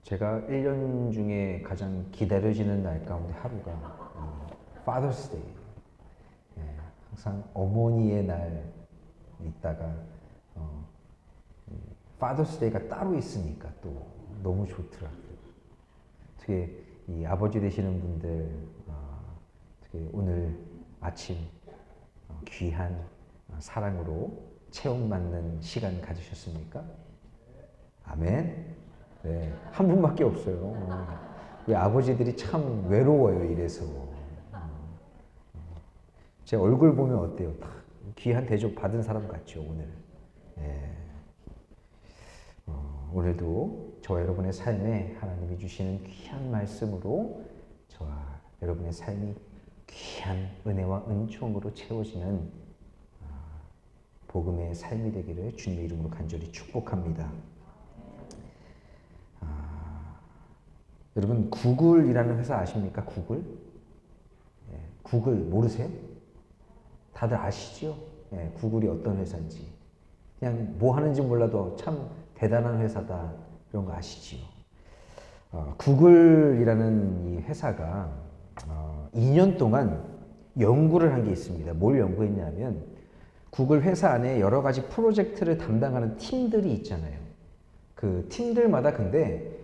제가 1년 중에 가장 기다려지는 날 가운데 하루가 Father's Day. 항상 어머니의 날 있다가 Father's Day가 따로 있으니까 또 너무 좋더라고요. 어떻게 이 아버지 되시는 분들 어떻게 오늘 아침 귀한 사랑으로 체험받는 시간 가지셨습니까? 아멘. 네, 한 분밖에 없어요. 우리 아버지들이 참 외로워요, 이래서. 제 얼굴 보면 어때요? 다 귀한 대접 받은 사람 같죠, 오늘. 네. 오늘도 저와 여러분의 삶에 하나님이 주시는 귀한 말씀으로 저와 여러분의 삶이 귀한 은혜와 은총으로 채워지는 복음의 삶이 되기를 주님의 이름으로 간절히 축복합니다. 여러분 구글이라는 회사 아십니까? 구글? 구글 모르세요? 다들 아시죠? 구글이 어떤 회사인지. 그냥 뭐 하는지 몰라도 참 대단한 회사다 이런 거 아시지요? 구글이라는 이 회사가 2년 동안 연구를 한 게 있습니다. 뭘 연구했냐면 구글 회사 안에 여러 가지 프로젝트를 담당하는 팀들이 있잖아요. 그 팀들마다 근데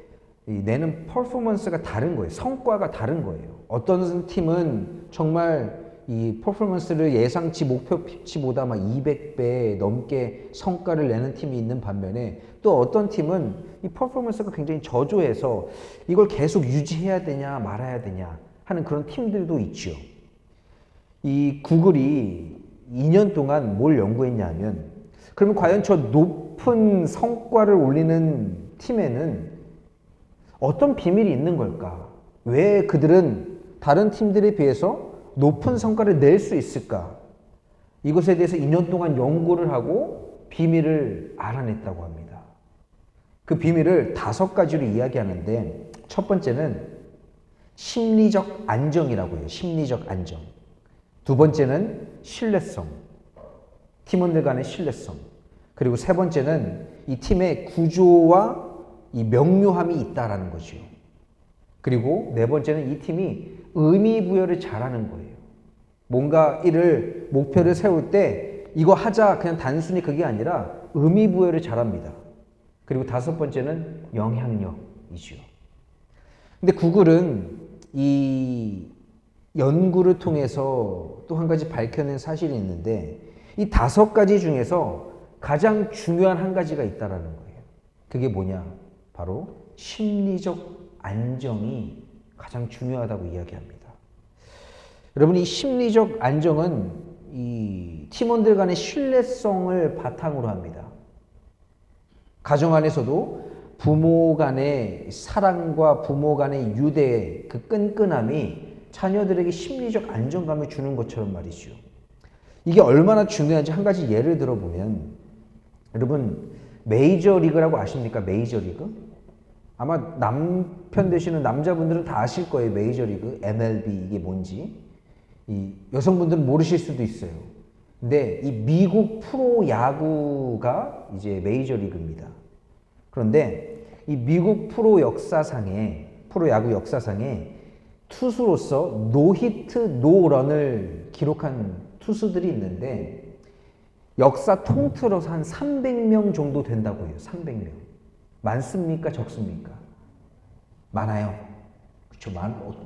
내는 퍼포먼스가 다른 거예요. 성과가 다른 거예요. 어떤 팀은 정말 이 퍼포먼스를 예상치 목표치보다 막 200배 넘게 성과를 내는 팀이 있는 반면에 또 어떤 팀은 이 퍼포먼스가 굉장히 저조해서 이걸 계속 유지해야 되냐 말아야 되냐 하는 그런 팀들도 있죠. 이 구글이 2년 동안 뭘 연구했냐면 그러면 과연 저 높은 성과를 올리는 팀에는 어떤 비밀이 있는 걸까? 왜 그들은 다른 팀들에 비해서 높은 성과를 낼 수 있을까? 이것에 대해서 2년 동안 연구를 하고 비밀을 알아냈다고 합니다. 그 비밀을 5가지로 이야기하는데 첫 번째는 심리적 안정이라고 해요. 심리적 안정. 두 번째는 신뢰성. 팀원들 간의 신뢰성. 그리고 세 번째는 이 팀의 구조와 이 명료함이 있다라는 거죠. 그리고 네 번째는 이 팀이 의미 부여를 잘하는 거예요. 뭔가 일을 목표를 세울 때 이거 하자 그냥 단순히 그게 아니라 의미 부여를 잘합니다. 그리고 5번째는 영향력이죠. 근데 구글은 이 연구를 통해서 또 한 가지 밝혀낸 사실이 있는데 이 5가지 중에서 가장 중요한 한 가지가 있다라는 거예요. 그게 뭐냐? 바로 심리적 안정이 가장 중요하다고 이야기합니다. 여러분, 이 심리적 안정은 이 팀원들 간의 신뢰성을 바탕으로 합니다. 가정 안에서도 부모 간의 사랑과 부모 간의 유대의 그 끈끈함이 자녀들에게 심리적 안정감을 주는 것처럼 말이죠. 이게 얼마나 중요한지 한 가지 예를 들어보면 여러분 메이저리그라고 아십니까? 메이저리그? 아마 남편 되시는 남자분들은 다 아실 거예요. 메이저리그, MLB 이게 뭔지. 이 여성분들은 모르실 수도 있어요. 근데 이 미국 프로야구가 이제 메이저리그입니다. 그런데 이 미국 프로야구 역사상에 투수로서 노히트 노런을 기록한 투수들이 있는데 역사 통틀어서 한 300명 정도 된다고 해요. 300명. 많습니까? 적습니까? 많아요. 그렇죠.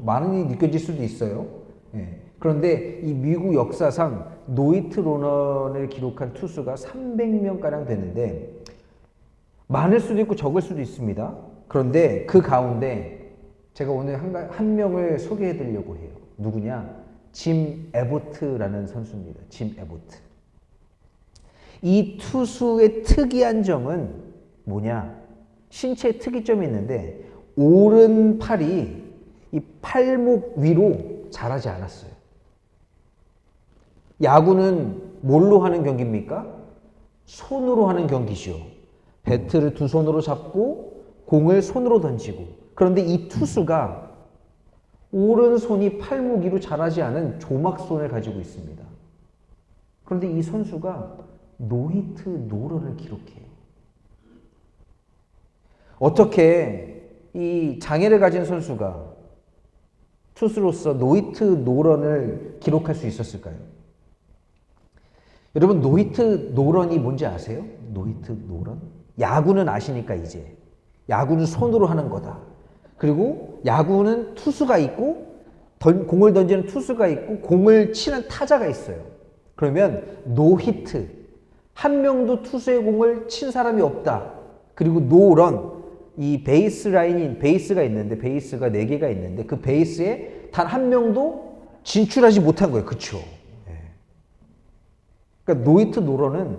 많이 느껴질 수도 있어요. 예. 그런데 이 미국 역사상 노히트 노런을 기록한 투수가 300명가량 되는데 많을 수도 있고 적을 수도 있습니다. 그런데 그 가운데 제가 오늘 한 명을 소개해 드리려고 해요. 누구냐? 짐 에보트라는 선수입니다. 짐 에보트. 이 투수의 특이한 점은 뭐냐? 신체에 특이점이 있는데 오른팔이 이 팔목 위로 자라지 않았어요. 야구는 뭘로 하는 경기입니까? 손으로 하는 경기죠. 배트를 두 손으로 잡고 공을 손으로 던지고. 그런데 이 투수가 오른손이 팔목 위로 자라지 않은 조막손을 가지고 있습니다. 그런데 이 선수가 노히트 노런을 기록해요. 어떻게 이 장애를 가진 선수가 투수로서 노히트 노런을 기록할 수 있었을까요? 여러분, 노히트 노런이 뭔지 아세요? 노히트 노런? 야구는 아시니까 이제. 야구는 손으로 하는 거다. 그리고 야구는 투수가 있고 공을 던지는 투수가 있고 공을 치는 타자가 있어요. 그러면 노히트, 한 명도 투수의 공을 친 사람이 없다. 그리고 노런, 이 베이스 라인인 베이스가 있는데 베이스가 4개가 있는데 그 베이스에 단 한 명도 진출하지 못한 거예요. 그렇죠? 그러니까 노히트 노런은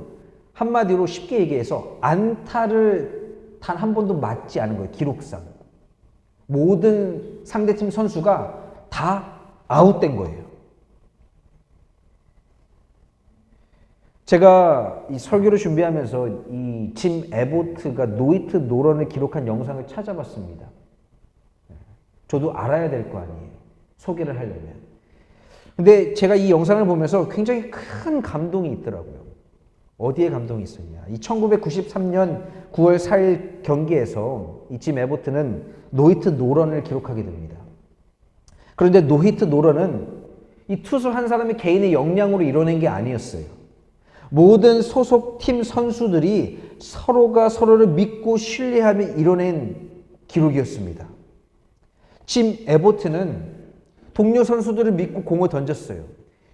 한마디로 쉽게 얘기해서 안타를 단 한 번도 맞지 않은 거예요. 기록상. 모든 상대팀 선수가 다 아웃된 거예요. 제가 이 설교를 준비하면서 이 짐 에보트가 노히트 노런을 기록한 영상을 찾아봤습니다. 저도 알아야 될 거 아니에요. 소개를 하려면. 근데 제가 이 영상을 보면서 굉장히 큰 감동이 있더라고요. 어디에 감동이 있었냐. 이 1993년 9월 4일 경기에서 이 짐 에보트는 노히트 노런을 기록하게 됩니다. 그런데 노히트 노런은 이 투수 한 사람이 개인의 역량으로 이뤄낸 게 아니었어요. 모든 소속팀 선수들이 서로가 서로를 믿고 신뢰하며 이뤄낸 기록이었습니다. 짐 에보트는 동료 선수들을 믿고 공을 던졌어요.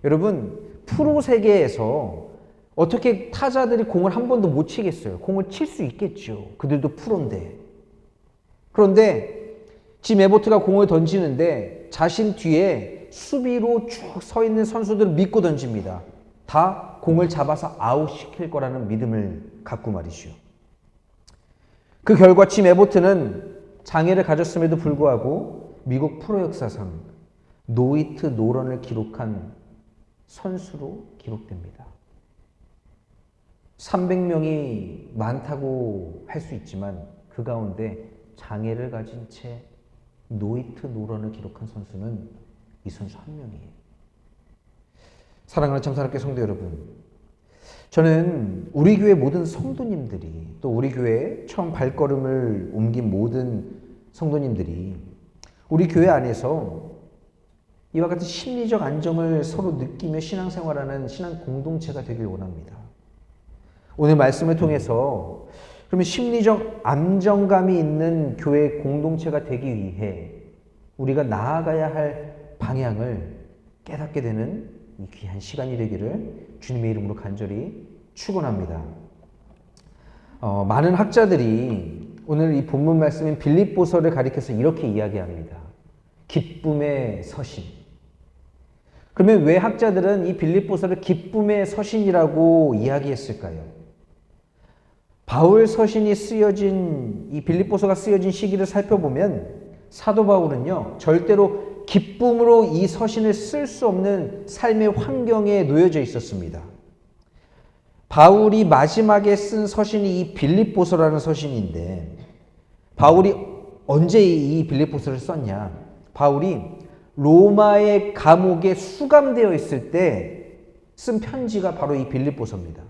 여러분, 프로 세계에서 어떻게 타자들이 공을 한 번도 못 치겠어요? 공을 칠 수 있겠죠. 그들도 프로인데. 그런데 짐 에보트가 공을 던지는데 자신 뒤에 수비로 쭉 서 있는 선수들을 믿고 던집니다. 다 공을 잡아서 아웃시킬 거라는 믿음을 갖고 말이죠. 그 결과 짐 에보트는 장애를 가졌음에도 불구하고 미국 프로 역사상 노히트 노런을 기록한 선수로 기록됩니다. 300명이 많다고 할 수 있지만 그 가운데 장애를 가진 채 노히트 노런을 기록한 선수는 이 선수 한 명이에요. 사랑하는 참사랑교회 성도 여러분, 저는 우리 교회 모든 성도님들이 또 우리 교회에 처음 발걸음을 옮긴 모든 성도님들이 우리 교회 안에서 이와 같은 심리적 안정을 서로 느끼며 신앙생활하는 신앙 공동체가 되길 원합니다. 오늘 말씀을 통해서 그러면 심리적 안정감이 있는 교회 공동체가 되기 위해 우리가 나아가야 할 방향을 깨닫게 되는 이 귀한 시간이 되기를 주님의 이름으로 간절히 축원합니다. 많은 학자들이 오늘 이 본문 말씀인 빌립보서를 가리켜서 이렇게 이야기합니다. 기쁨의 서신. 그러면 왜 학자들은 이 빌립보서를 기쁨의 서신이라고 이야기했을까요? 바울 서신이 쓰여진 이 빌립보서가 쓰여진 시기를 살펴보면 사도 바울은요 절대로 기쁨으로 이 서신을 쓸 수 없는 삶의 환경에 놓여져 있었습니다. 바울이 마지막에 쓴 서신이 이 빌립보서라는 서신인데 바울이 언제 이 빌립보서를 썼냐? 바울이 로마의 감옥에 수감되어 있을 때 쓴 편지가 바로 이 빌립보서입니다.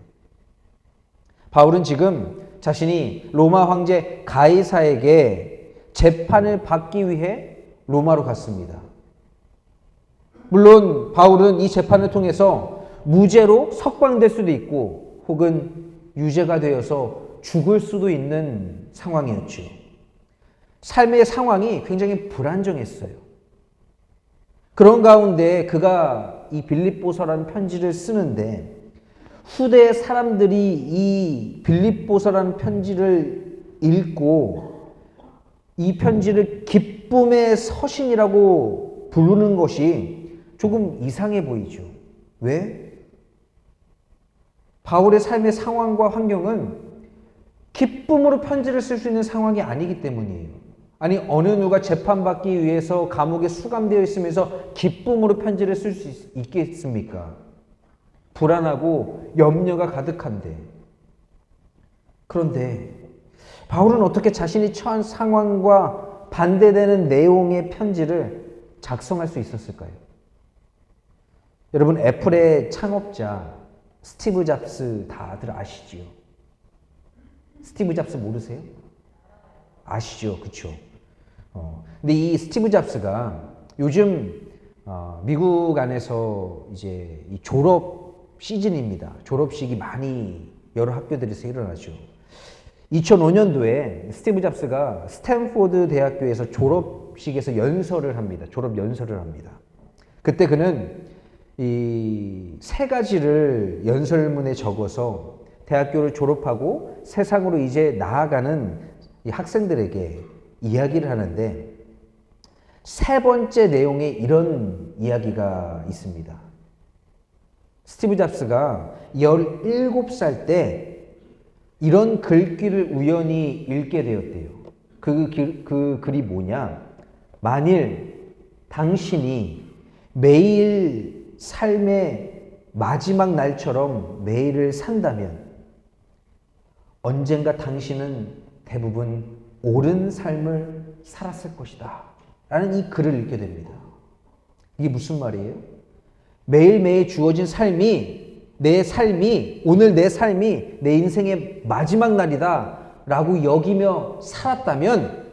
바울은 지금 자신이 로마 황제 가이사에게 재판을 받기 위해 로마로 갔습니다. 물론 바울은 이 재판을 통해서 무죄로 석방될 수도 있고 혹은 유죄가 되어서 죽을 수도 있는 상황이었죠. 삶의 상황이 굉장히 불안정했어요. 그런 가운데 그가 이 빌립보서라는 편지를 쓰는데 후대 사람들이 이 빌립보서라는 편지를 읽고 이 편지를 기쁨의 서신이라고 부르는 것이 조금 이상해 보이죠. 왜? 바울의 삶의 상황과 환경은 기쁨으로 편지를 쓸 수 있는 상황이 아니기 때문이에요. 아니, 어느 누가 재판받기 위해서 감옥에 수감되어 있으면서 기쁨으로 편지를 쓸 수 있겠습니까? 불안하고 염려가 가득한데. 그런데 바울은 어떻게 자신이 처한 상황과 반대되는 내용의 편지를 작성할 수 있었을까요? 여러분, 애플의 창업자 스티브 잡스 다들 아시지요? 스티브 잡스 모르세요? 아시죠? 그쵸? 근데 이 스티브 잡스가 요즘 미국 안에서 이제 이 졸업 시즌입니다. 졸업식이 많이 여러 학교들에서 일어나죠. 2005년도에 스티브 잡스가 스탠포드 대학교에서 졸업식에서 연설을 합니다. 졸업 연설을 합니다. 그때 그는 이 세 가지를 연설문에 적어서 대학교를 졸업하고 세상으로 이제 나아가는 이 학생들에게 이야기를 하는데, 세 번째 내용에 이런 이야기가 있습니다. 스티브 잡스가 17살 때 이런 글귀를 우연히 읽게 되었대요. 그 글이 뭐냐? 만일 당신이 매일 삶의 마지막 날처럼 매일을 산다면 언젠가 당신은 대부분 옳은 삶을 살았을 것이다 라는 이 글을 읽게 됩니다. 이게 무슨 말이에요? 매일매일 주어진 삶이, 오늘 내 삶이 내 인생의 마지막 날이다 라고 여기며 살았다면,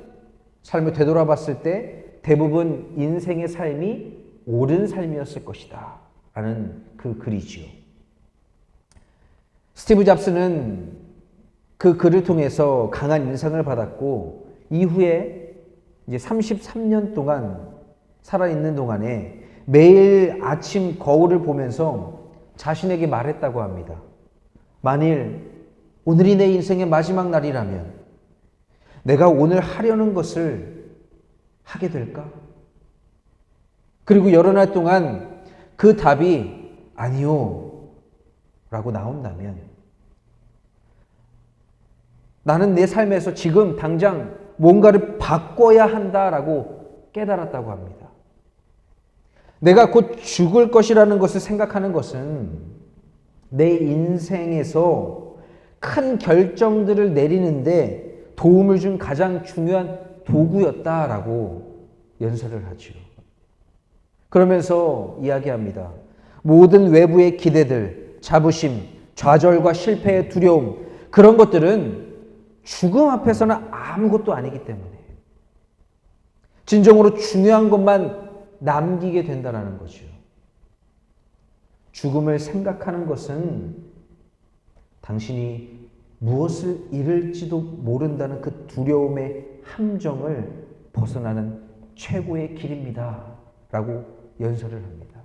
삶을 되돌아봤을 때 대부분 인생의 삶이 옳은 삶이었을 것이다 라는 그 글이지요. 스티브 잡스는 그 글을 통해서 강한 인상을 받았고, 이후에 이제 33년 동안 살아있는 동안에 매일 아침 거울을 보면서 자신에게 말했다고 합니다. 만일 오늘이 내 인생의 마지막 날이라면 내가 오늘 하려는 것을 하게 될까? 그리고 여러 날 동안 그 답이 아니요 라고 나온다면, 나는 내 삶에서 지금 당장 뭔가를 바꿔야 한다라고 깨달았다고 합니다. 내가 곧 죽을 것이라는 것을 생각하는 것은 내 인생에서 큰 결정들을 내리는데 도움을 준 가장 중요한 도구였다라고 연설을 하죠. 그러면서 이야기합니다. 모든 외부의 기대들, 자부심, 좌절과 실패의 두려움, 그런 것들은 죽음 앞에서는 아무것도 아니기 때문에 진정으로 중요한 것만 남기게 된다는 거죠. 죽음을 생각하는 것은 당신이 무엇을 잃을지도 모른다는 그 두려움의 함정을 벗어나는 최고의 길입니다 라고 연설을 합니다.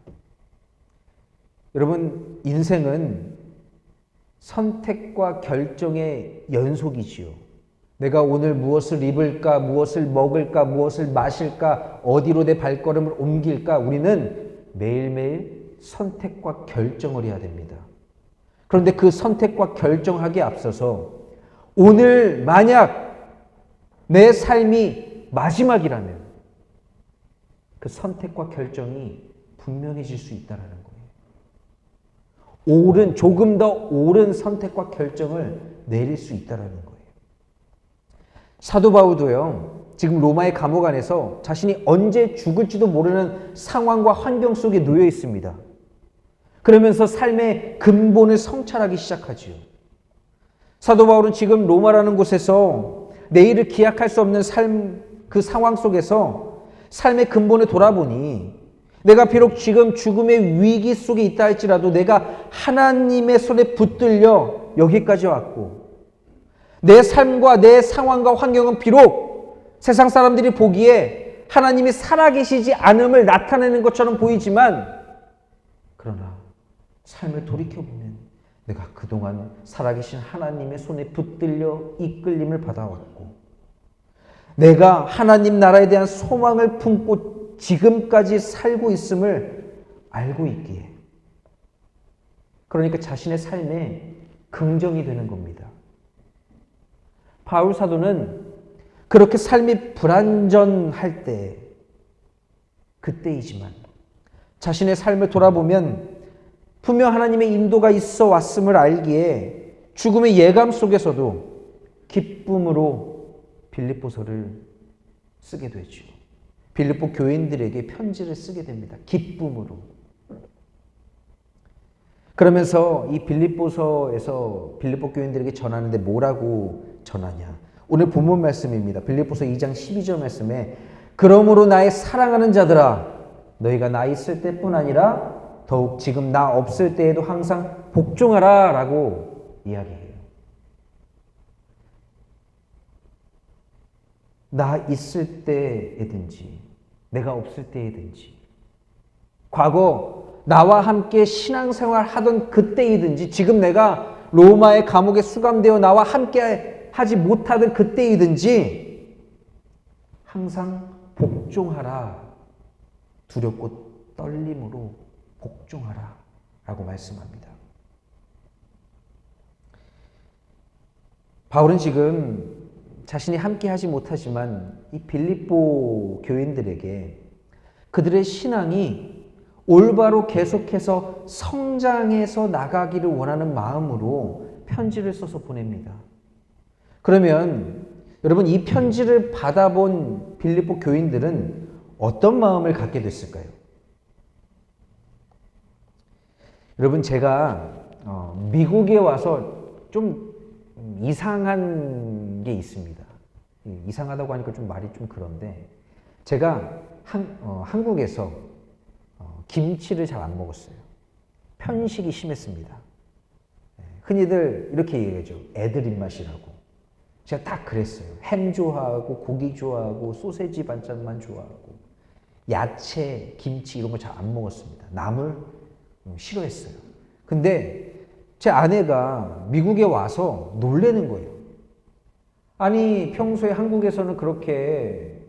여러분, 인생은 선택과 결정의 연속이지요. 내가 오늘 무엇을 입을까, 무엇을 먹을까, 무엇을 마실까, 어디로 내 발걸음을 옮길까, 우리는 매일매일 선택과 결정을 해야 됩니다. 그런데 그 선택과 결정하기에 앞서서 오늘 만약 내 삶이 마지막이라면 그 선택과 결정이 분명해질 수 있다는 거예요. 조금 더 옳은 선택과 결정을 내릴 수 있다는 거예요. 사도 바울도요, 지금 로마의 감옥 안에서 자신이 언제 죽을지도 모르는 상황과 환경 속에 놓여 있습니다. 그러면서 삶의 근본을 성찰하기 시작하지요. 사도 바울은 지금 로마라는 곳에서 내일을 기약할 수 없는 그 상황 속에서 삶의 근본을 돌아보니, 내가 비록 지금 죽음의 위기 속에 있다 할지라도 내가 하나님의 손에 붙들려 여기까지 왔고, 내 삶과 내 상황과 환경은 비록 세상 사람들이 보기에 하나님이 살아계시지 않음을 나타내는 것처럼 보이지만, 그러나 삶을 돌이켜보면 내가 그동안 살아계신 하나님의 손에 붙들려 이끌림을 받아왔고, 내가 하나님 나라에 대한 소망을 품고 지금까지 살고 있음을 알고 있기에, 그러니까 자신의 삶에 긍정이 되는 겁니다. 바울 사도는 그렇게 삶이 불안전할 때, 그때이지만 자신의 삶을 돌아보면 분명 하나님의 인도가 있어 왔음을 알기에 죽음의 예감 속에서도 기쁨으로 빌립보서를 쓰게 되죠. 빌립보 교인들에게 편지를 쓰게 됩니다. 기쁨으로. 그러면서 이 빌립보서에서 빌립보 교인들에게 전하는데 뭐라고 전하냐? 오늘 본문 말씀입니다. 빌립보서 2장 12절 말씀에 그러므로 나의 사랑하는 자들아 너희가 나 있을 때뿐 아니라 더욱 지금 나 없을 때에도 항상 복종하라 라고 이야기해요. 나 있을 때에든지 내가 없을 때에든지 과거 나와 함께 신앙생활 하던 그때이든지 지금 내가 로마의 감옥에 수감되어 나와 함께 하지 못하던 그때이든지 항상 복종하라. 두렵고 떨림으로 복종하라 라고 말씀합니다. 바울은 지금 자신이 함께 하지 못하지만 이 빌립보 교인들에게 그들의 신앙이 올바로 계속해서 성장해서 나가기를 원하는 마음으로 편지를 써서 보냅니다. 그러면 여러분 이 편지를 받아본 빌립보 교인들은 어떤 마음을 갖게 됐을까요? 여러분 제가 미국에 와서 좀 이상한 게 있습니다. 이상하다고 하니까 좀 말이 좀 그런데 제가 한국에서 김치를 잘 안 먹었어요. 편식이 심했습니다. 흔히들 이렇게 얘기하죠. 애들 입맛이라고. 제가 딱 그랬어요. 햄 좋아하고 고기 좋아하고 소세지 반찬만 좋아하고 야채, 김치 이런 거 잘 안 먹었습니다. 나물 싫어했어요. 근데 제 아내가 미국에 와서 놀라는 거예요. 아니 평소에 한국에서는 그렇게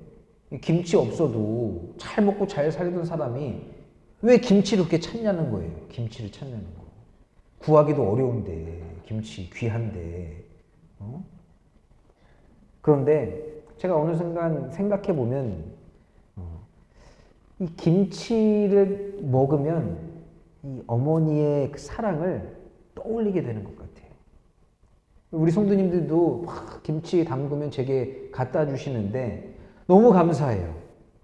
김치 없어도 잘 먹고 잘 살던 사람이 왜 김치를 그렇게 찾냐는 거예요. 김치를 찾냐는 거. 구하기도 어려운데 김치 귀한데 그런데 제가 어느 순간 생각해 보면 이 김치를 먹으면 이 어머니의 그 사랑을 떠올리게 되는 것 같아요. 우리 성도님들도 막 김치 담그면 제게 갖다 주시는데 너무 감사해요.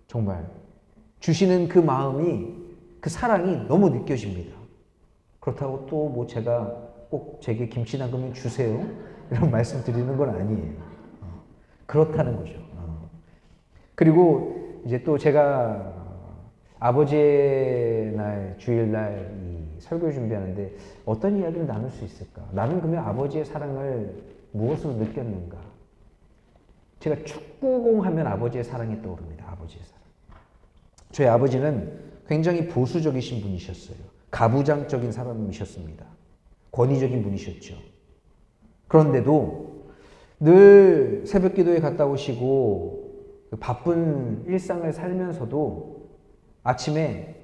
정말 주시는 그 마음이 그 사랑이 너무 느껴집니다. 그렇다고 또 뭐 제가 꼭 제게 김치 담그면 주세요 이런 말씀 드리는 건 아니에요. 그렇다는 거죠. 그리고 이제 또 제가 아버지의 날 주일날 이 설교 준비하는데 어떤 이야기를 나눌 수 있을까? 나는 그러면 아버지의 사랑을 무엇으로 느꼈는가? 제가 축구공 하면 아버지의 사랑이 떠오릅니다. 아버지의 사랑. 저희 아버지는 굉장히 보수적이신 분이셨어요. 가부장적인 사람이셨습니다. 권위적인 분이셨죠. 그런데도 늘 새벽 기도에 갔다 오시고 바쁜 일상을 살면서도 아침에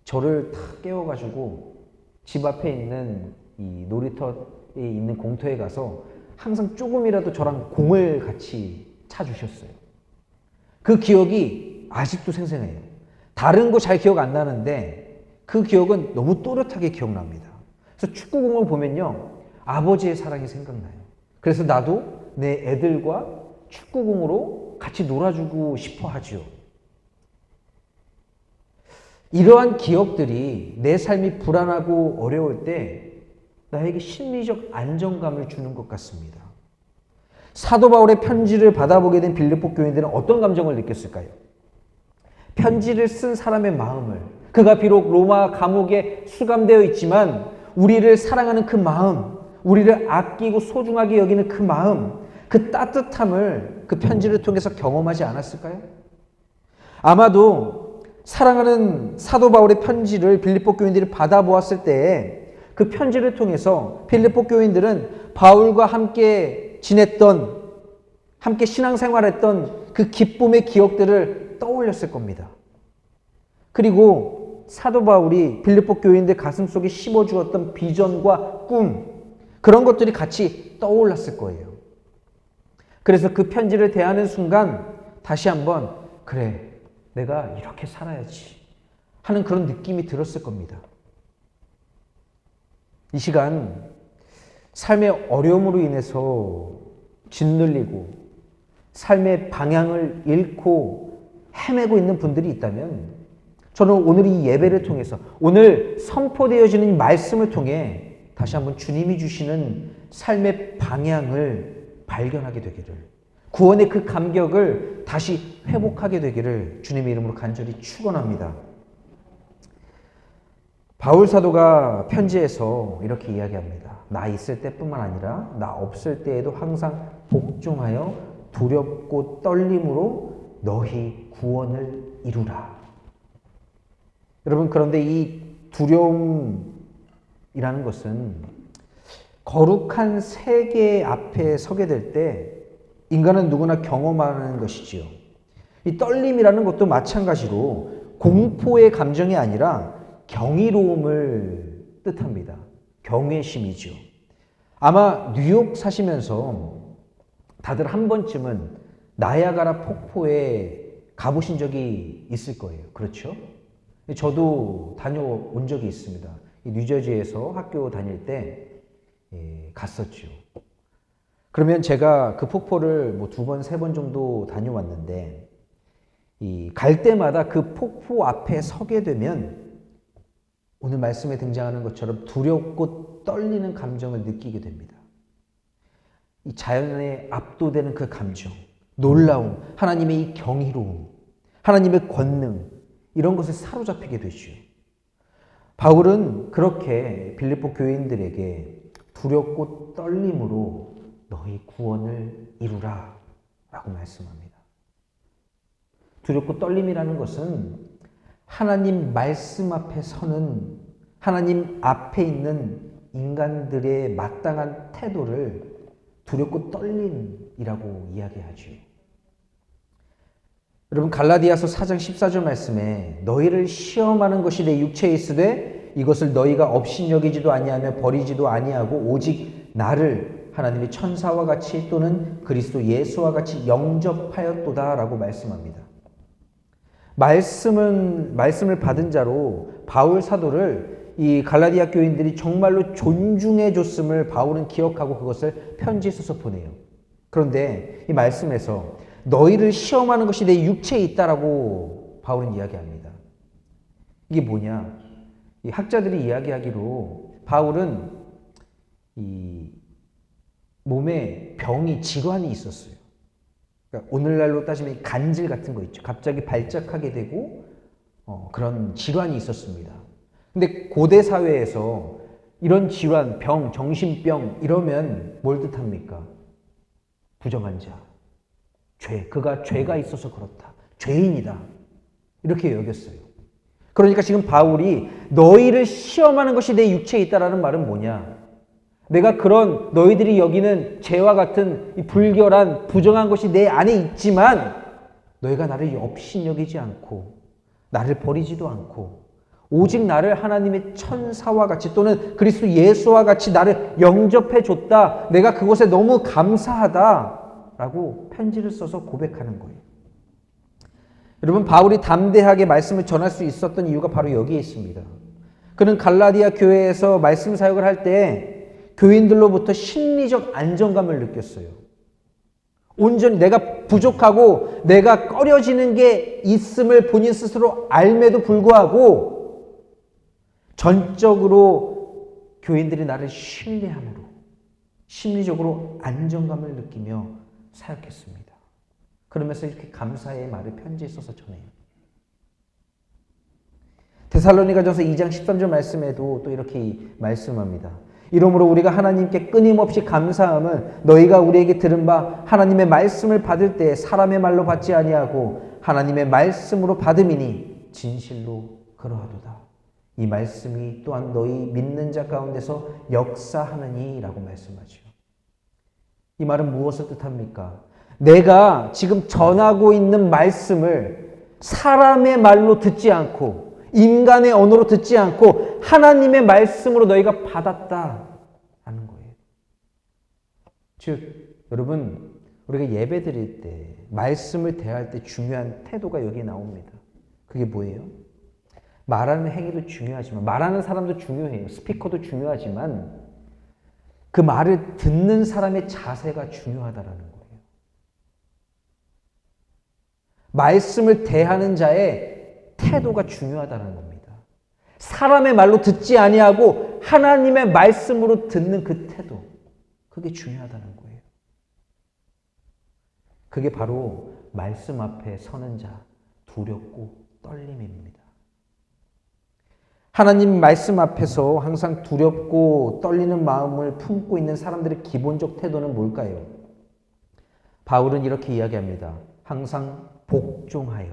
저를 탁 깨워가지고 집 앞에 있는 이 놀이터에 있는 공터에 가서 항상 조금이라도 저랑 공을 같이 차주셨어요. 그 기억이 아직도 생생해요. 다른 거 잘 기억 안 나는데 그 기억은 너무 또렷하게 기억납니다. 그래서 축구공을 보면요. 아버지의 사랑이 생각나요. 그래서 나도 내 애들과 축구공으로 같이 놀아주고 싶어 하죠. 이러한 기억들이 내 삶이 불안하고 어려울 때 나에게 심리적 안정감을 주는 것 같습니다. 사도 바울의 편지를 받아보게 된 빌립보 교인들은 어떤 감정을 느꼈을까요? 편지를 쓴 사람의 마음을, 그가 비록 로마 감옥에 수감되어 있지만 우리를 사랑하는 그 마음, 우리를 아끼고 소중하게 여기는 그 마음, 그 따뜻함을 그 편지를 통해서 경험하지 않았을까요? 아마도 사랑하는 사도 바울의 편지를 빌립보 교인들이 받아보았을 때에 그 편지를 통해서 빌립보 교인들은 바울과 함께 지냈던, 함께 신앙생활했던 그 기쁨의 기억들을 떠올렸을 겁니다. 그리고 사도 바울이 빌립보 교인들 가슴속에 심어주었던 비전과 꿈, 그런 것들이 같이 떠올랐을 거예요. 그래서 그 편지를 대하는 순간 다시 한번 그래, 내가 이렇게 살아야지 하는 그런 느낌이 들었을 겁니다. 이 시간 삶의 어려움으로 인해서 짓눌리고 삶의 방향을 잃고 헤매고 있는 분들이 있다면 저는 오늘 이 예배를 통해서 오늘 선포되어지는 말씀을 통해 다시 한번 주님이 주시는 삶의 방향을 발견하게 되기를, 구원의 그 감격을 다시 회복하게 되기를 주님의 이름으로 간절히 축원합니다. 바울 사도가 편지에서 이렇게 이야기합니다. 나 있을 때뿐만 아니라 나 없을 때에도 항상 복종하여 두렵고 떨림으로 너희 구원을 이루라. 여러분, 그런데 이 두려움이라는 것은 거룩한 세계 앞에 서게 될 때 인간은 누구나 경험하는 것이지요. 이 떨림이라는 것도 마찬가지로 공포의 감정이 아니라 경이로움을 뜻합니다. 경외심이죠. 아마 뉴욕 사시면서 다들 한 번쯤은 나야가라 폭포에 가보신 적이 있을 거예요. 그렇죠? 저도 다녀온 적이 있습니다. 뉴저지에서 학교 다닐 때 갔었죠. 그러면 제가 그 폭포를 뭐 2번, 3번 정도 다녀왔는데, 갈 때마다 그 폭포 앞에 서게 되면 오늘 말씀에 등장하는 것처럼 두렵고 떨리는 감정을 느끼게 됩니다. 이 자연에 압도되는 그 감정, 놀라움, 하나님의 이 경이로움, 하나님의 권능, 이런 것에 사로잡히게 되죠. 바울은 그렇게 빌립보 교인들에게 두렵고 떨림으로 너희 구원을 이루라 라고 말씀합니다. 두렵고 떨림이라는 것은 하나님 말씀 앞에 서는, 하나님 앞에 있는 인간들의 마땅한 태도를 두렵고 떨림이라고 이야기하죠. 여러분, 갈라디아서 4장 14절 말씀에 너희를 시험하는 것이 내 육체에 있으되 이것을 너희가 업신여기지도 아니하며 버리지도 아니하고 오직 나를 하나님의 천사와 같이 또는 그리스도 예수와 같이 영접하였도다 라고 말씀합니다. 말씀을 받은 자로 바울 사도를 이 갈라디아 교인들이 정말로 존중해 줬음을 바울은 기억하고 그것을 편지에 써서 보내요. 그런데 이 말씀에서 너희를 시험하는 것이 내 육체에 있다라고 바울은 이야기합니다. 이게 뭐냐? 이 학자들이 이야기하기로 바울은 이 몸에 병이, 질환이 있었어요. 그러니까 오늘날로 따지면 간질 같은 거 있죠. 갑자기 발작하게 되고 그런 질환이 있었습니다. 근데 고대 사회에서 이런 질환, 병, 정신병 이러면 뭘 뜻합니까? 부정한 자, 죄, 그가 죄가 있어서 그렇다, 죄인이다, 이렇게 여겼어요. 그러니까 지금 바울이 너희를 시험하는 것이 내 육체에 있다라는 말은 뭐냐? 내가 그런 너희들이 여기는 죄와 같은 이 불결한 부정한 것이 내 안에 있지만 너희가 나를 업신여기지 않고 나를 버리지도 않고 오직 나를 하나님의 천사와 같이 또는 그리스도 예수와 같이 나를 영접해 줬다. 내가 그것에 너무 감사하다라고 편지를 써서 고백하는 거예요. 여러분, 바울이 담대하게 말씀을 전할 수 있었던 이유가 바로 여기에 있습니다. 그는 갈라디아 교회에서 말씀 사역을 할 때 교인들로부터 심리적 안정감을 느꼈어요. 온전히 내가 부족하고 내가 꺼려지는 게 있음을 본인 스스로 알매도 불구하고 전적으로 교인들이 나를 신뢰함으로 심리적으로 안정감을 느끼며 사역했습니다. 그러면서 이렇게 감사의 말을 편지에 써서 전해요. 데살로니가전서 2장 13절 말씀에도 또 이렇게 말씀합니다. 이러므로 우리가 하나님께 끊임없이 감사함은 너희가 우리에게 들은 바 하나님의 말씀을 받을 때 사람의 말로 받지 아니하고 하나님의 말씀으로 받음이니 진실로 그러하도다. 이 말씀이 또한 너희 믿는 자 가운데서 역사하느니 라고 말씀하죠. 이 말은 무엇을 뜻합니까? 내가 지금 전하고 있는 말씀을 사람의 말로 듣지 않고 인간의 언어로 듣지 않고 하나님의 말씀으로 너희가 받았다라는 거예요. 즉, 여러분, 우리가 예배 드릴 때, 말씀을 대할 때 중요한 태도가 여기에 나옵니다. 그게 뭐예요? 말하는 행위도 중요하지만, 말하는 사람도 중요해요. 스피커도 중요하지만 그 말을 듣는 사람의 자세가 중요하다라는 거예요. 말씀을 대하는 자의 태도가 중요하다는 겁니다. 사람의 말로 듣지 아니하고 하나님의 말씀으로 듣는 그 태도, 그게 중요하다는 거예요. 그게 바로 말씀 앞에 서는 자, 두렵고 떨림입니다. 하나님 말씀 앞에서 항상 두렵고 떨리는 마음을 품고 있는 사람들의 기본적 태도는 뭘까요? 바울은 이렇게 이야기합니다. 항상 복종하여.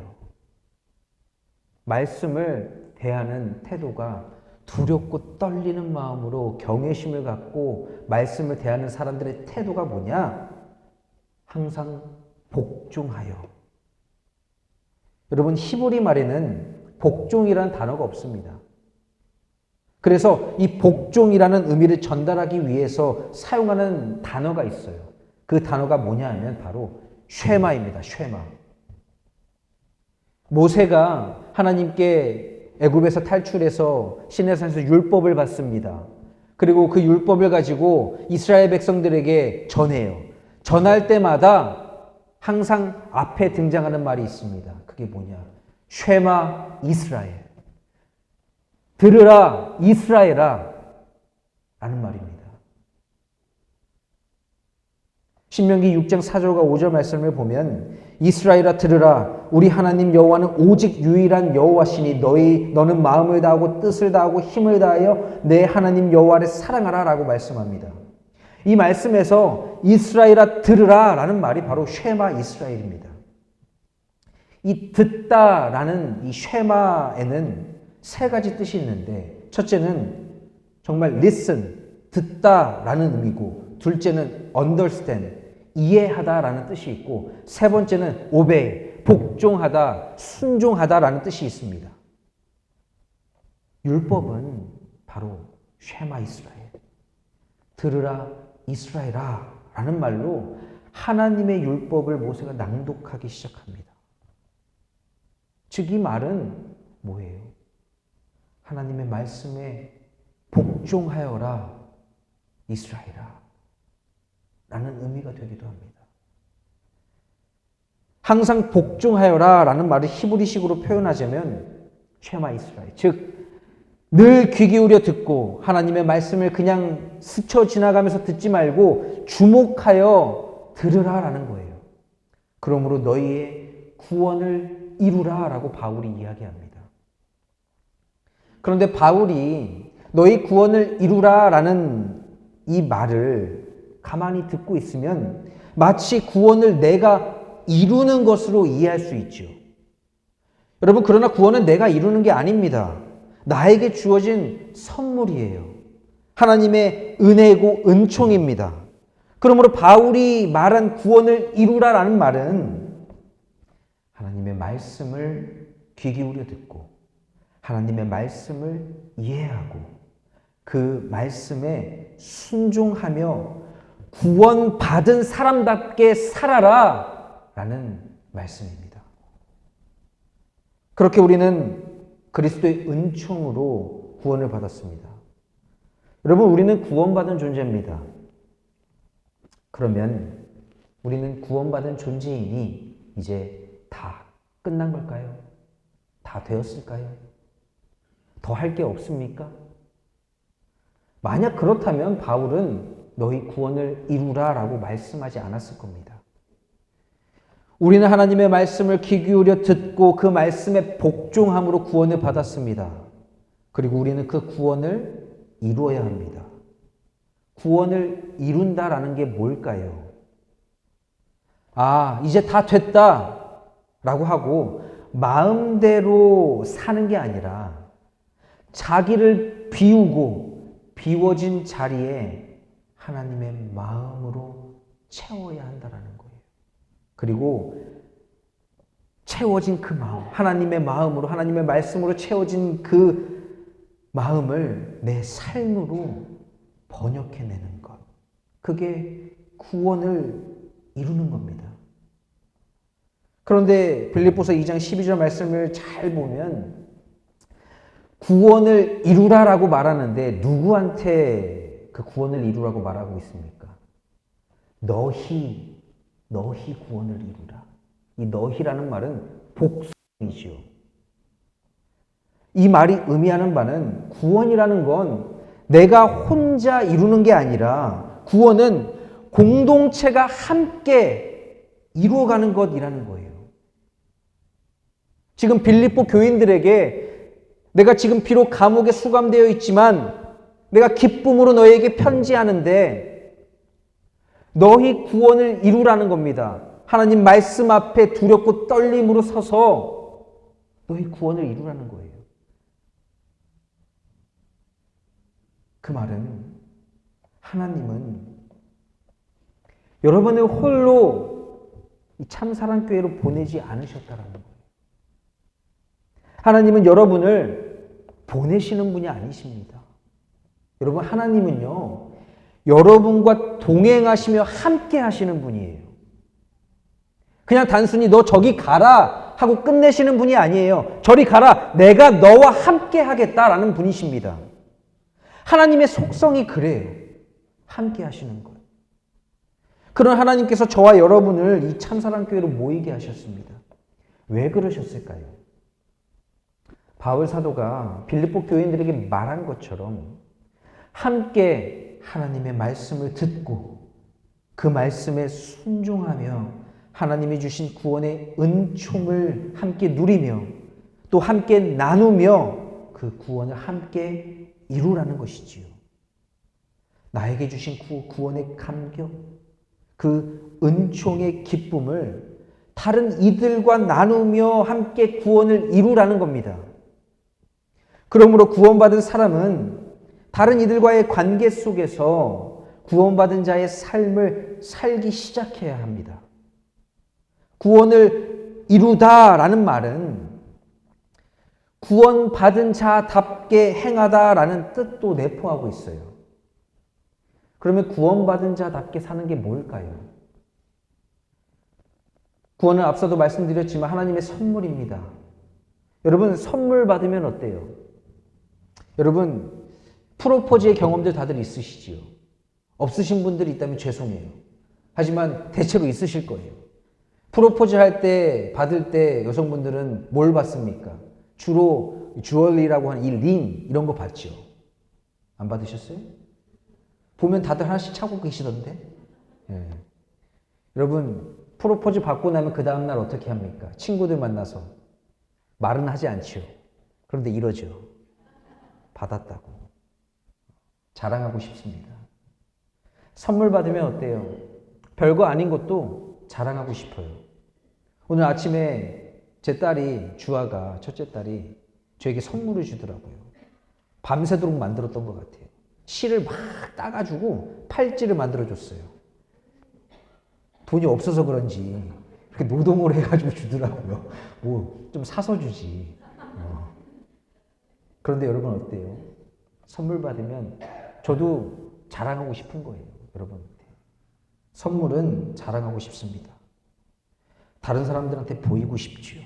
말씀을 대하는 태도가 두렵고 떨리는 마음으로 경외심을 갖고 말씀을 대하는 사람들의 태도가 뭐냐? 항상 복종하여. 여러분, 히브리 말에는 복종이라는 단어가 없습니다. 그래서 이 복종이라는 의미를 전달하기 위해서 사용하는 단어가 있어요. 그 단어가 뭐냐 하면 바로 쉐마입니다. 쉐마. 모세가 하나님께 애굽에서 탈출해서 시내산에서 율법을 받습니다. 그리고 그 율법을 가지고 이스라엘 백성들에게 전해요. 전할 때마다 항상 앞에 등장하는 말이 있습니다. 그게 뭐냐? 쉐마 이스라엘. 들으라 이스라엘아 라는 말입니다. 신명기 6장 4절과 5절 말씀을 보면 이스라엘아 들으라 우리 하나님 여호와는 오직 유일한 여호와시니 너는 마음을 다하고 뜻을 다하고 힘을 다하여 내 하나님 여호와를 사랑하라 라고 말씀합니다. 이 말씀에서 이스라엘아 들으라 라는 말이 바로 쉐마 이스라엘입니다. 이 듣다라는 이 쉐마에는 세 가지 뜻이 있는데 첫째는 정말 listen, 듣다라는 의미고 둘째는 understand, 이해하다라는 뜻이 있고 세 번째는 obey, 복종하다, 순종하다라는 뜻이 있습니다. 율법은 바로 쉐마 이스라엘, 들으라 이스라엘아 라는 말로 하나님의 율법을 모세가 낭독하기 시작합니다. 즉 이 말은 뭐예요? 하나님의 말씀에 복종하여라 이스라엘아 라는 의미가 되기도 합니다. 항상 복종하여라 라는 말을 히브리식으로 표현하자면 쉐마 이스라엘, 즉 늘 귀 기울여 듣고 하나님의 말씀을 그냥 스쳐 지나가면서 듣지 말고 주목하여 들으라 라는 거예요. 그러므로 너희의 구원을 이루라 라고 바울이 이야기합니다. 그런데 바울이 너희 구원을 이루라 라는 이 말을 가만히 듣고 있으면 마치 구원을 내가 이루는 것으로 이해할 수 있죠. 여러분, 그러나 구원은 내가 이루는 게 아닙니다. 나에게 주어진 선물이에요. 하나님의 은혜고 은총입니다. 그러므로 바울이 말한 구원을 이루라라는 말은 하나님의 말씀을 귀 기울여 듣고 하나님의 말씀을 이해하고 그 말씀에 순종하며 구원받은 사람답게 살아라 라는 말씀입니다. 그렇게 우리는 그리스도의 은총으로 구원을 받았습니다. 여러분, 우리는 구원받은 존재입니다. 그러면 우리는 구원받은 존재이니 이제 다 끝난 걸까요? 다 되었을까요? 더 할 게 없습니까? 만약 그렇다면 바울은 너희 구원을 이루라 라고 말씀하지 않았을 겁니다. 우리는 하나님의 말씀을 귀 기울여 듣고 그 말씀에 복종함으로 구원을 받았습니다. 그리고 우리는 그 구원을 이루어야 합니다. 구원을 이룬다라는 게 뭘까요? 이제 다 됐다 라고 하고 마음대로 사는 게 아니라 자기를 비우고 비워진 자리에 하나님의 마음으로 채워야 한다라는 거예요. 그리고 채워진 그 마음, 하나님의 마음으로, 하나님의 말씀으로 채워진 그 마음을 내 삶으로 번역해내는 것. 그게 구원을 이루는 겁니다. 그런데 빌립보서 2장 12절 말씀을 잘 보면 구원을 이루라라고 말하는데 누구한테 그 구원을 이루라고 말하고 있습니까? 너희 구원을 이루라. 이 너희라는 말은 복수이지요. 이 말이 의미하는 바는 구원이라는 건 내가 혼자 이루는 게 아니라 구원은 공동체가 함께 이루어가는 것이라는 거예요. 지금 빌립보 교인들에게 내가 지금 비록 감옥에 수감되어 있지만 내가 기쁨으로 너에게 편지하는데 너희 구원을 이루라는 겁니다. 하나님 말씀 앞에 두렵고 떨림으로 서서 너희 구원을 이루라는 거예요. 그 말은 하나님은 여러분을 홀로 이 참사랑교회로 보내지 않으셨다라는 거예요. 하나님은 여러분을 보내시는 분이 아니십니다. 여러분, 하나님은요, 여러분과 동행하시며 함께 하시는 분이에요. 그냥 단순히 너 저기 가라 하고 끝내시는 분이 아니에요. 저리 가라, 내가 너와 함께 하겠다라는 분이십니다. 하나님의 속성이 그래요. 함께 하시는 것. 그런 하나님께서 저와 여러분을 이 참사랑교회로 모이게 하셨습니다. 왜 그러셨을까요? 바울 사도가 빌립보 교인들에게 말한 것처럼 함께 하나님의 말씀을 듣고 그 말씀에 순종하며 하나님이 주신 구원의 은총을 함께 누리며 또 함께 나누며 그 구원을 함께 이루라는 것이지요. 나에게 주신 구원의 감격, 그 은총의 기쁨을 다른 이들과 나누며 함께 구원을 이루라는 겁니다. 그러므로 구원받은 사람은 다른 이들과의 관계 속에서 구원받은 자의 삶을 살기 시작해야 합니다. 구원을 이루다라는 말은 구원받은 자답게 행하다라는 뜻도 내포하고 있어요. 그러면 구원받은 자답게 사는 게 뭘까요? 구원은 앞서도 말씀드렸지만 하나님의 선물입니다. 여러분, 선물 받으면 어때요? 여러분, 프로포즈의 경험들 다들 있으시지요? 없으신 분들이 있다면 죄송해요. 하지만 대체로 있으실 거예요. 프로포즈 할 때, 받을 때 여성분들은 뭘 받습니까? 주로 주얼리라고 하는 이 링, 이런 거 받죠. 안 받으셨어요? 보면 다들 하나씩 차고 계시던데? 예. 여러분, 프로포즈 받고 나면 그 다음날 어떻게 합니까? 친구들 만나서 말은 하지 않죠. 그런데 이러죠. 받았다고. 자랑하고 싶습니다. 선물 받으면 어때요? 별거 아닌 것도 자랑하고 싶어요. 오늘 아침에 제 딸이, 주아가, 첫째 딸이 저에게 선물을 주더라고요. 밤새도록 만들었던 것 같아요. 실을 막 따가지고 팔찌를 만들어줬어요. 돈이 없어서 그런지 그렇게 노동을 해가지고 주더라고요. 뭐 좀 사서 주지. 그런데 여러분 어때요? 선물 받으면 저도 자랑하고 싶은 거예요. 여러분한테. 선물은 자랑하고 싶습니다. 다른 사람들한테 보이고 싶지요.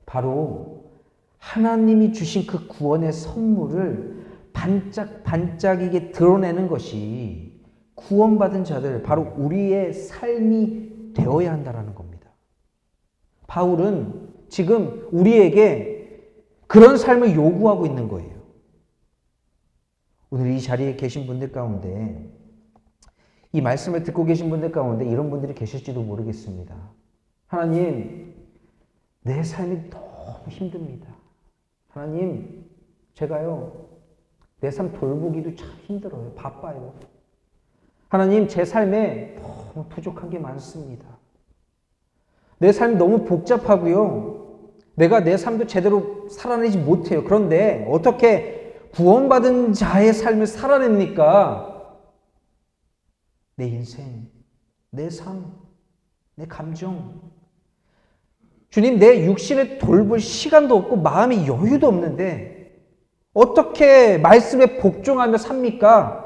바로 하나님이 주신 그 구원의 선물을 반짝반짝이게 드러내는 것이 구원받은 자들, 바로 우리의 삶이 되어야 한다는 겁니다. 바울은 지금 우리에게 그런 삶을 요구하고 있는 거예요. 오늘 이 자리에 계신 분들 가운데, 이 말씀을 듣고 계신 분들 가운데 이런 분들이 계실지도 모르겠습니다. 하나님, 내 삶이 너무 힘듭니다. 하나님, 제가요, 내 삶 돌보기도 참 힘들어요. 바빠요. 하나님, 제 삶에 너무 부족한 게 많습니다. 내 삶이 너무 복잡하고요. 내가 내 삶도 제대로 살아내지 못해요. 그런데 어떻게 구원받은 자의 삶을 살아냅니까? 내 인생, 내 삶, 내 감정. 주님, 내 육신을 돌볼 시간도 없고 마음의 여유도 없는데 어떻게 말씀에 복종하며 삽니까?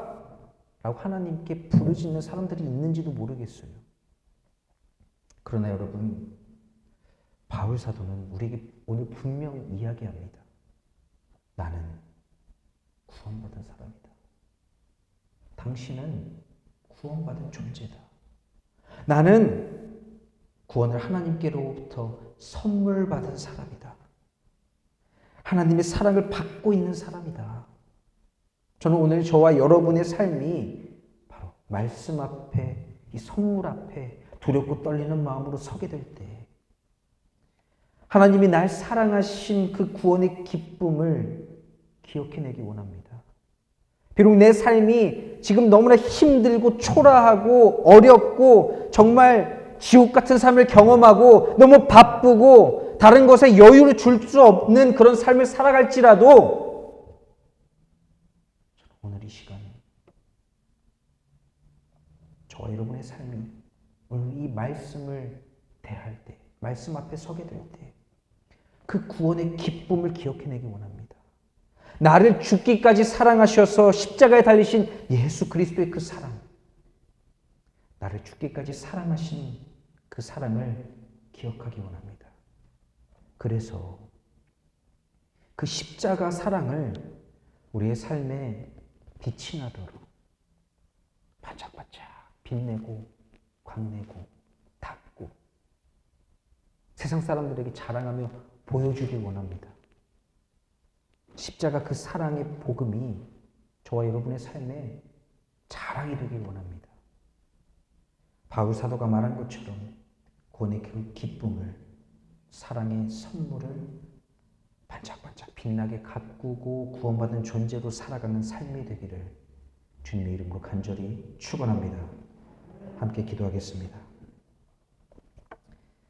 라고 하나님께 부르짖는 사람들이 있는지도 모르겠어요. 그러나 여러분, 바울 사도는 우리에게 오늘 분명히 이야기합니다. 나는 구원받은 사람이다. 당신은 구원받은 존재다. 나는 구원을 하나님께로부터 선물 받은 사람이다. 하나님의 사랑을 받고 있는 사람이다. 저는 오늘 저와 여러분의 삶이 바로 말씀 앞에, 이 선물 앞에 두렵고 떨리는 마음으로 서게 될 때, 하나님이 날 사랑하신 그 구원의 기쁨을 기억해내기 원합니다. 비록 내 삶이 지금 너무나 힘들고 초라하고 어렵고 정말 지옥 같은 삶을 경험하고 너무 바쁘고 다른 것에 여유를 줄 수 없는 그런 삶을 살아갈지라도 오늘 이 시간 저와 여러분의 삶이 오늘 이 말씀을 대할 때, 말씀 앞에 서게 될 때 그 구원의 기쁨을 기억해내기 원합니다. 나를 죽기까지 사랑하셔서 십자가에 달리신 예수 그리스도의 그 사랑, 나를 죽기까지 사랑하신 그 사랑을 기억하기 원합니다. 그래서 그 십자가 사랑을 우리의 삶에 빛이 나도록 반짝반짝 빛내고 광내고 닦고 세상 사람들에게 자랑하며 보여주길 원합니다. 십자가 그 사랑의 복음이 저와 여러분의 삶에 자랑이 되길 원합니다. 바울 사도가 말한 것처럼 구원의 그 기쁨을, 사랑의 선물을 반짝반짝 빛나게 가꾸고 구원받은 존재로 살아가는 삶이 되기를 주님의 이름으로 간절히 축원합니다. 함께 기도하겠습니다.